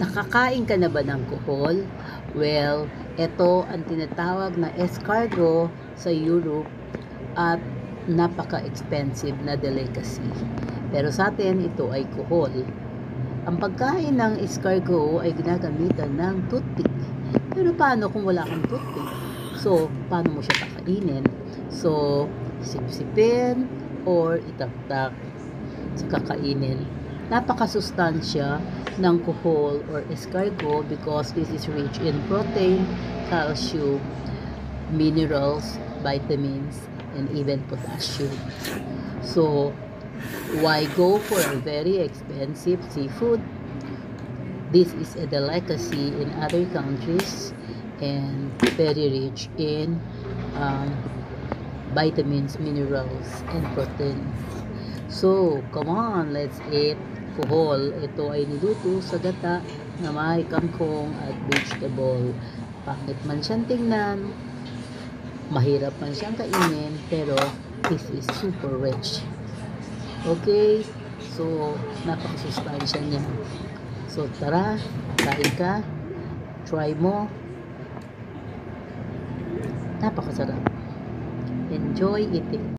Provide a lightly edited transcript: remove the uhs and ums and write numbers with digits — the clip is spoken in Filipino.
Nakakain ka na ba ng kuhol? Well, ito ang tinatawag na escargot sa Europe at napaka-expensive na delicacy. Pero sa atin, ito ay kuhol. Ang pagkain ng escargot ay ginagamitan ng toothpick. Pero paano kung wala kang toothpick? So, paano mo siya kakainin? So, sipsipin or itaktak sa kakainin. Napakasustansya ng kuhol or escargot because this is rich in protein, calcium, minerals, vitamins, and even potassium. So, why go for a very expensive seafood? This is a delicacy in other countries and very rich in vitamins, minerals, and proteins. So, come on, let's eat kuhol. Ito ay niluto sa gata na may kangkong at vegetable. Pangit man siyang tingnan, mahirap man siyang kainin, pero this is super rich. Okay? So, napakasustansya niya. So, tara, kain ka, try mo. Napakasarap. Enjoy eating.